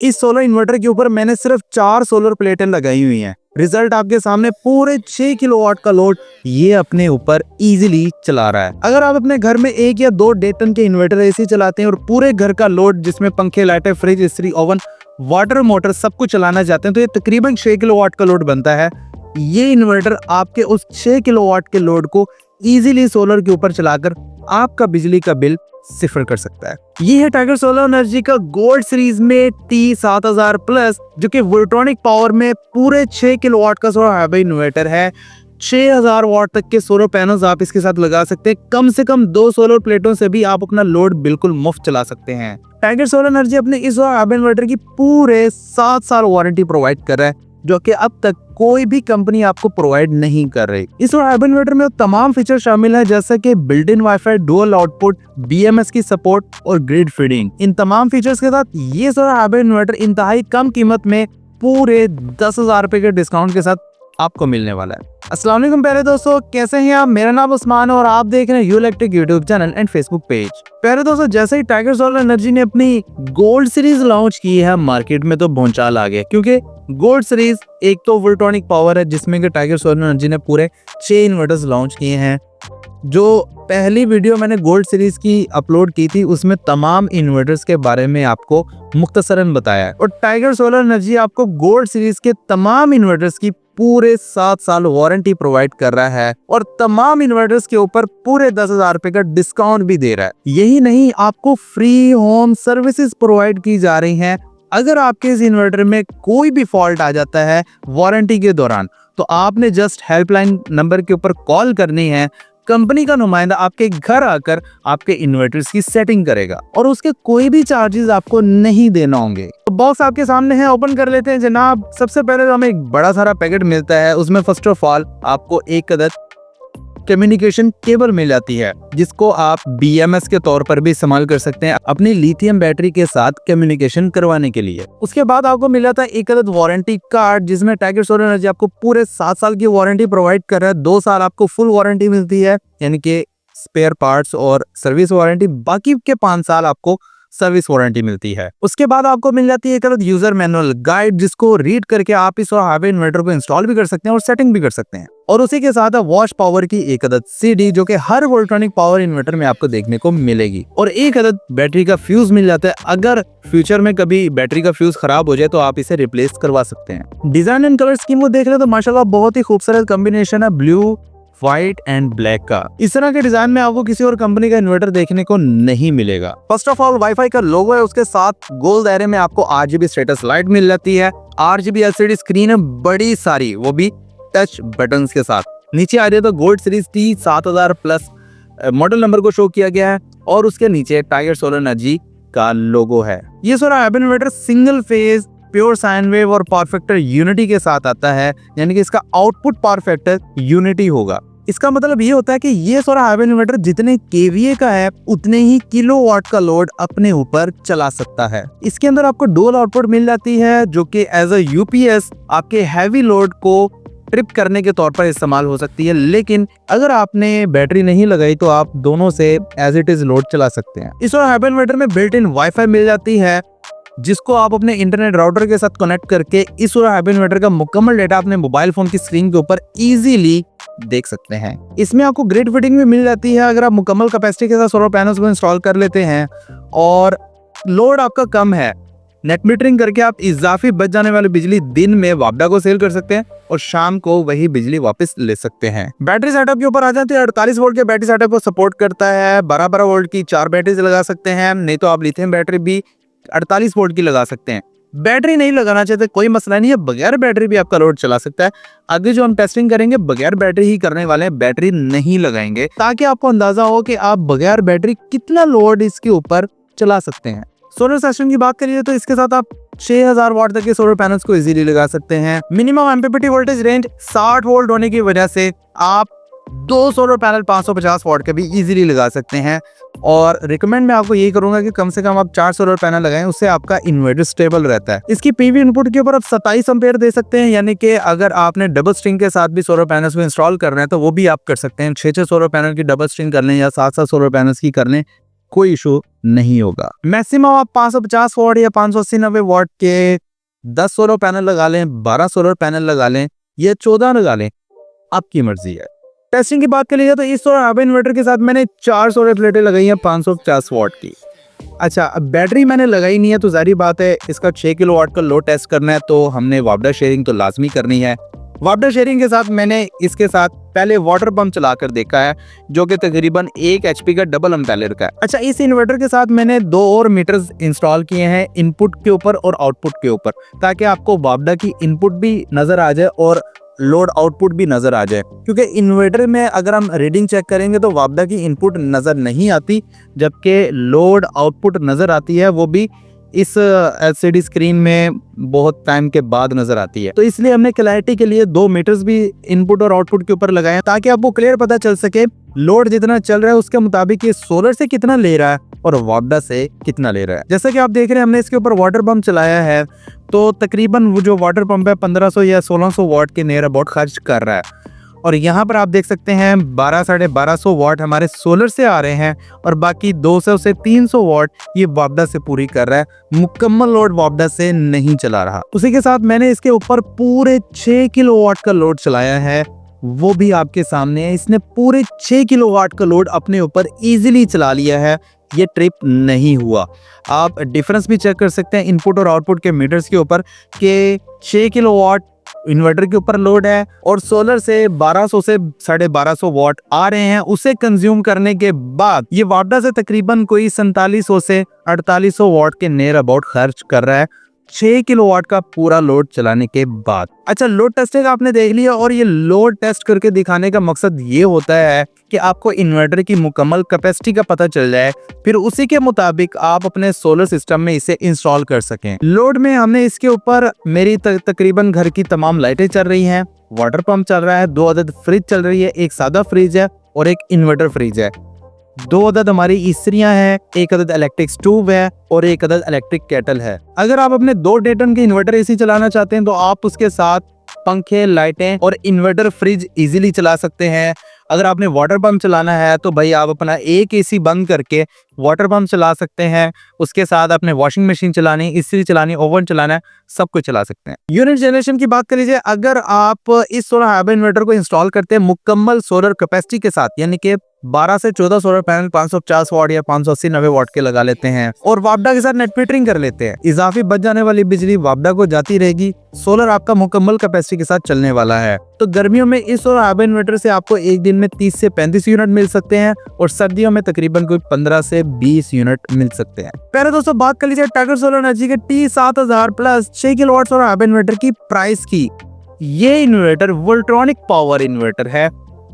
इस solar inverter के ऊपर मैंने सिर्फ 4 सोलर प्लेटें लगाई हुई हैं। रिजल्ट आपके सामने, पूरे 6 किलोवाट का लोड ये अपने ऊपर इजीली चला रहा है। अगर आप अपने घर में 1 या 2 1.5 टन के इन्वर्टर एसी चलाते हैं और पूरे घर का लोड जिसमें पंखे, लाइटें, फ्रिज, इस्त्री, ओवन, वाटर मोटर सब कुछ चलाना चाहते हैं तो ये तकरीबन 6 किलोवाट का लोड बनता है। ये इन्वर्टर आपके उस 6 किलोवाट के लोड को इजीली सोलर के ऊपर चलाकर आपका बिजली का बिल सिफर कर सकता है। ये है टाइगर सोलर एनर्जी का गोल्ड सीरीज में T7000 प्लस, जो कि वोल्ट्रॉनिक पावर में पूरे 6 किलोवाट का सोलर हाइब्रिड इन्वर्टर है। 6000 वाट तक के सोलर पैनल्स आप इसके साथ लगा सकते हैं। कम से कम 2 सोलर प्लेटों से भी आप अपना लोड बिल्कुल मुफ्त चला सकते हैं। टाइगर सोलर एनर्जी अपने इस सोलर हाइब्रिड इन्वर्टर की पूरे 7 साल वारंटी प्रोवाइड कर रहा है, जो कि अब तक कोई भी कंपनी आपको प्रोवाइड नहीं कर रही। इस हाइब्रिड इन्वर्टर में तमाम फीचर शामिल है, जैसे कि built in wifi, dual output, BMS की सपोर्ट और ग्रिड फीडिंग। इन तमाम फीचर्स के साथ ये सोलर हाइब्रिड इन्वर्टर इंतहाई कम कीमत में पूरे 10,000 रुपए के डिस्काउंट के साथ आपको मिलने वाला है। अस्सलाम वालेकुम प्यारे दोस्तों, कैसे हैं आप? मेरा नाम उस्मान और आप देख रहे हैं you electric YouTube channel and Facebook page. प्यारे दोस्तों, जैसे ही टाइगर सोलर एनर्जी ने अपनी गोल्ड सीरीज लॉन्च की है, मार्केट में तो भूचाल आ गया, क्योंकि गोल्ड सीरीज एक तो वोल्ट्रॉनिक पावर है जिसमें कि टाइगर सोलर एनर्जी ने पूरे 6 इन्वर्टर्स लॉन्च किए हैं। जो पहली वीडियो मैंने गोल्ड सीरीज की अपलोड की थी उसमें तमाम इन्वर्टर्स के बारे में आपको मुख्तसरन बताया है, और टाइगर सोलर एनर्जी आपको गोल्ड सीरीज के तमाम इन्वर्टर्स की पूरे 7 साल वारंटी प्रोवाइड कर रहा है, और तमाम इन्वर्टर्स के ऊपर पूरे 10,000 रुपए का डिस्काउंट भी दे रहा है। यही नहीं, आपको फ्री होम सर्विसेज प्रोवाइड की जा रही हैं। अगर आपके इस इन्वर्टर में कोई भी फॉल्ट आ जाता है वारंटी के दौरान, तो आपने जस्ट हेल्पलाइन नंबर के ऊपर कॉल करनी है। कंपनी का नुमाइंदा आपके घर आकर आपके इन्वर्टर्स की सेटिंग करेगा, और उसके कोई भी चार्जेस आपको नहीं देना होंगे। तो बॉक्स आपके सामने है, ओपन कर लेते हैं जनाब। सबसे पहले तो हमें एक बड़ा सारा पैकेट मिलता है। उसमें फर्स्ट ऑफ ऑल आपको एक अदद कम्युनिकेशन केबल मिल जाती है, जिसको आप BMS के तौर पर भी इस्तेमाल कर सकते हैं अपनी लिथियम बैटरी के साथ कम्युनिकेशन करवाने के लिए। उसके बाद आपको मिल जाता है एक अदद वारंटी कार्ड, जिसमें टाइगर सोलर एनर्जी आपको पूरे 7 साल की वारंटी प्रोवाइड कर रहा है। 2 साल आपको फुल वारंटी मिलती है, यानी कि स्पेयर पार्ट्स और सर्विस वारंटी। बाकी के 5 साल आपको सर्विस वारंटी मिलती है। उसके बाद आपको मिल जाती है एक अदद यूजर मैनुअल गाइड, जिसको रीड करके आप इस हाइब्रिड इन्वर्टर को इंस्टॉल भी कर सकते हैं और सेटिंग भी कर सकते हैं। और उसी के साथ वॉश पावर की एक अदद CD, जो कि हर वोल्ट्रॉनिक पावर इन्वर्टर में आपको देखने को मिलेगी। और एक अदद बैटरी का फ्यूज मिल जाता है। अगर फ्यूचर में कभी बैटरी का फ्यूज खराब हो जाए तो आप इसे रिप्लेस करवा सकते हैं। डिजाइन एंड कलर स्कीम को देख रहे तो माशाल्लाह बहुत ही खूबसूरत कॉम्बिनेशन है, ब्लू, व्हाइट एंड ब्लैक का। इस तरह के डिजाइन में आपको किसी और कंपनी का इन्वर्टर देखने को नहीं मिलेगा। फर्स्ट ऑफ ऑल वाईफाई का लोगो है, उसके साथ गोल दायरे में आपको RGB स्टेटस लाइट मिल जाती है। RGB LCD स्क्रीन है बड़ी सारी, वो भी टच बटन्स के साथ। नीचे आ जाए तो gold series T7000 plus model number को शो किया गया है, और उसके नीचे टाइगर सोलर एनर्जी का लोगो है। ये solar hybrid inverter single phase pure sine wave और पावर फैक्टर यूनिटी के साथ आता है, यानी कि इसका आउटपुट पावर फैक्टर यूनिटी होगा। इसका मतलब ये होता है कि ये सोलर हाइब्रिड इन्वर्टर जितने KVA का है उतने ही किलोवाट का लोड अपने ऊपर चला सकता है। इसके अंदर आपको डुअल आउटपुट मिल जाती है, जो कि एज अ UPS आपके हैवी लोड को ट्रिप करने के तौर पर इस्तेमाल हो सकती है। लेकिन अगर आपने बैटरी नहीं लगाई तो आप दोनों से एज इट इज लोड चला सकते हैं। इस सोलर हाइब्रिड इन्वर्टर में बिल्ट इन वाईफाई मिल जाती है, जिसको आप अपने इंटरनेट राउटर के साथ कनेक्ट करके इस सोलर हाइब्रिड इन्वर्टर का मुकम्मल डेटा अपने मोबाइल फोन की स्क्रीन के ऊपर इजीली देख सकते हैं। इसमें आपको ग्रिड फिटिंग भी मिल जाती है अगर आप मुकम्मल कैपेसिटी के साथ सोलर पैनल्स को इंस्टॉल कर लेते हैं और लोड आपका कम है। नेट मीटरिंग करके आप इजाफी बच जाने वाली बिजली दिन में वापडा को सेल कर सकते हैं और शाम को वही बिजली वापस ले सकते हैं। बैटरी सेटअप के ऊपर आ जाते हैं। 48 वोल्ट के बैटरी सेटअप को सपोर्ट करता है। 12-12 वोल्ट की 4 बैटरीज लगा सकते हैं, नहीं तो आप लिथियम बैटरी भी 48 वोल्ट की लगा सकते हैं। बैटरी नहीं लगाना चाहते कोई मसला नहीं है, बगैर बैटरी भी आपका लोड चला सकता है। आगे जो हम टेस्टिंग करेंगे बगैर बैटरी ही करने वाले हैं, बैटरी नहीं लगाएंगे, ताकि आपको अंदाजा हो कि आप बगैर बैटरी कितना लोड इसके ऊपर चला सकते हैं। सोलर सिस्टम की बात करिए तो इसके साथ आप 6000 वाट तक के सोलर पैनल्स को इजीली लगा सकते हैं। Minimum MPPT voltage range 60 volt होने की वजह से आप 2 सोलर पैनल 550 वाट के भी इजीली लगा सकते हैं। और रिकमेंड मैं आपको यही करूंगा कि कम से कम आप 4 सोलर पैनल लगाएं, उससे आपका इन्वर्टर स्टेबल रहता है। इसकी PV इनपुट के ऊपर आप 27 एम्पेयर दे सकते हैं, यानी कि अगर आपने डबल स्ट्रिंग के साथ भी सोलर पैनल्स को इंस्टॉल कर रहे हैं तो वो भी आप कर सकते हैं। 6-6 सोलर पैनल की डबल स्ट्रिंग कर लें या 7-7 सोलर पैनल्स की कर लें, कोई इशू नहीं होगा। मैक्सिमम आप 550 वॉट या 580-90 वॉट के 10 सोलर पैनल लगा लें, 12 सोलर पैनल लगा लें या 14 लगा लें, आपकी मर्जी है। टेस्टिंग की बात करिए तो इस सोलर हब इन्वर्टर के साथ मैंने 4 सोलर प्लेटें लगाई हैं 550 वॉट की। अच्छा, अब बैटरी मैंने लगाई नहीं है तो जारी बात है इसका 6 किलोवाट का लोड टेस्ट करना है तो हमने वापडा शेयरिंग तो लाजमी करनी है। वापडा शेयरिंग के साथ मैंने इसके साथ पहले वाटर पंप चलाकर देखा है जो कि तकरीबन 1 HP का डबल एम्पेयर का है। अच्छा, इस इन्वर्टर के साथ मैंने 2 और मीटर्स इंस्टॉल किए हैं इनपुट के ऊपर और आउटपुट के ऊपर, ताकि आपको वापडा की इनपुट भी नजर आ जाए और लोड आउटपुट भी नजर आ जाए। क्योंकि इन्वर्टर में अगर हम रीडिंग चेक करेंगे तो वापडा की इनपुट नजर नहीं आती, जबकि लोड आउटपुट नजर आती है, वो भी इस LCD स्क्रीन में बहुत टाइम के बाद नजर आती है। तो इसलिए हमने क्लैरिटी के लिए 2 मीटर्स भी इनपुट और आउटपुट के ऊपर लगाए ताकि आपको क्लियर पता चल सके लोड जितना चल रहा है उसके मुताबिक ये सोलर से कितना ले रहा है और वापडा से कितना ले रहा है। जैसा कि आप देख रहे हैं हमने इसके ऊपर वाटर पंप चलाया है तो तकरीबन वो जो वाटर पंप है 1500 या 1600 वॉट के नियर अबाउट खर्च कर रहा है। और यहाँ पर आप देख सकते हैं 1200-1250 वॉट हमारे सोलर से आ रहे हैं और बाकी 200 से 300 वॉट ये वापडा से पूरी कर रहा है, मुकम्मल लोड वापडा से नहीं चला रहा। उसी के साथ मैंने इसके ऊपर पूरे 6 किलोवाट का लोड चलाया है, वो भी आपके सामने है। इसने पूरे 6 किलोवाट का लोड अपने ऊपर इजीली चला लिया है, ये ट्रिप नहीं हुआ। आप डिफरेंस भी चेक कर सकते हैं इनपुट और आउटपुट के मीटर्स के ऊपर कि 6 किलोवाट इन्वर्टर के ऊपर लोड है और सोलर से 1200 से 1250 वॉट आ रहे हैं। उसे कंज्यूम करने के बाद ये वापडा से तकरीबन कोई 4700 से 4800 वॉट के नियर अबाउट खर्च कर रहा है 6 किलोवाट का पूरा लोड चलाने के बाद। अच्छा, लोड टेस्टिंग आपने देख लिया और ये लोड टेस्ट करके दिखाने का मकसद ये होता है कि आपको इन्वर्टर की मुकम्मल कैपेसिटी का पता चल जाए, फिर उसी के मुताबिक आप अपने सोलर सिस्टम में इसे इंस्टॉल कर सकें। लोड में हमने इसके ऊपर मेरी तकरीबन घर की तमाम लाइटें चल रही हैं, वाटर पंप चल रहा है, 2 अदद फ्रिज चल रही है, एक सादा फ्रिज है और एक इन्वर्टर फ्रिज है, 2 अदद हमारी इस्त्रियां हैं, 1 अदद इलेक्ट्रिक स्टोव है और 1 अदद इलेक्ट्रिक केटल है। अगर आप अपने 2 डेटन के इन्वर्टर एसी चलाना चाहते हैं तो आप उसके साथ पंखे, लाइटें और इन्वर्टर फ्रिज इजीली चला सकते हैं। अगर आपने वाटर पंप चलाना है तो भाई आप अपना एक एसी बंद करके वाटर पंप चला सकते हैं, उसके साथ अपने वॉशिंग मशीन चलानी, इस्त्री चलानी, ओवन चलाना है, सब कुछ चला सकते हैं। यूनिट जनरेशन की बात कर लीजिए, अगर आप इस सोलर हाइब्रिड इन्वर्टर को इंस्टॉल करते हैं मुकम्मल सोलर कैपेसिटी के साथ, यानी कि 12 से 14 सोलर पैनल 550 वॉट या 580-90 वॉट के लगा लेते हैं और वापडा के साथ नेट मीटरिंग कर लेते हैं, इजाफी बच जाने वाली बिजली वापडा को जाती रहेगी, सोलर आपका मुकम्मल कैपेसिटी के साथ चलने वाला है। तो गर्मियों में इस सोलर हाइब्रिड इन्वर्टर से आपको एक दिन में 30 से 35 यूनिट मिल सकते हैं और सर्दियों में तकरीबन कोई 15 से 20 यूनिट मिल सकते हैं। पहले दोस्तों बात कर लीजिए टाइगर सोलर एनर्जी के T7000 plus 6 kilowatt solar hybrid inverter की प्राइस की। ये इन्वर्टर वोल्ट्रॉनिक पावर इन्वर्टर है।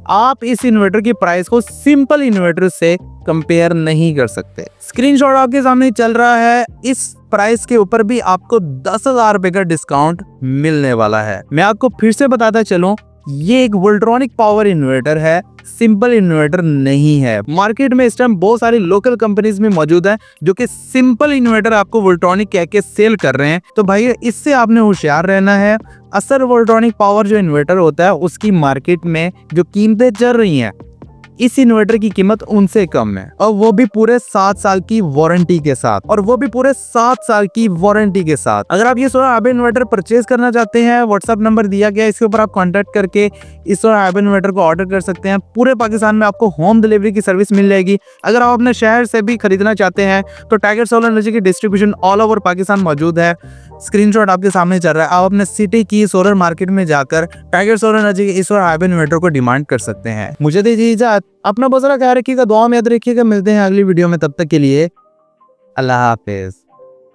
आप इस इन्वर्टर की प्राइस को सिंपल इन्वर्टर से कंपेयर नहीं कर सकते। स्क्रीनशॉट आपके सामने चल रहा है, इस प्राइस के ऊपर भी आपको 10,000 रुपए का डिस्काउंट मिलने वाला है। मैं आपको फिर से बताता चलूं, ये एक वोल्ट्रॉनिक पावर इन्वर्टर है, सिंपल इन्वर्टर नहीं है। मार्केट में इस टाइम बहुत सारी लोकल कंपनीज में मौजूद है जो कि सिंपल इन्वर्टर आपको वोल्ट्रॉनिक कह के सेल कर रहे हैं। तो भाई इससे आपने होशियार रहना है। असल वोल्ट्रॉनिक पावर जो इन्वर्टर होता है उसकी मार्केट में जो कीमतें चल रही हैं, इस इन्वर्टर की कीमत उनसे कम है और वो भी पूरे 7 साल की वारंटी के साथ अगर आप ये सोलर हाइब्रिड इन्वर्टर परचेज करना चाहते हैं, व्हाट्सएप नंबर दिया गया है, इसके ऊपर आप कांटेक्ट करके इस सोलर हाइब्रिड इन्वर्टर को ऑर्डर कर सकते हैं। पूरे पाकिस्तान में आपको होम डिलीवरी की सर्विस मिल जाएगी। अगर आप अपने शहर से भी खरीदना चाहते हैं तो टाइगर सोलर एनर्जी की डिस्ट्रीब्यूशन ऑल ओवर पाकिस्तान मौजूद है। स्क्रीनशॉट आपके सामने चल रहा है, आप अपने सिटी की सोलर मार्केट में जाकर टाइगर सोलर एनर्जी के इस सोलर हाइब्रिड इन्वर्टर को डिमांड कर सकते हैं। मुझे दीजिए इजाजत, अपना बहुत सारा ख्याल रखिएगा, दुआ में याद रखिएगा। मिलते हैं अगली वीडियो में, तब तक के लिए अल्लाह हाफिज।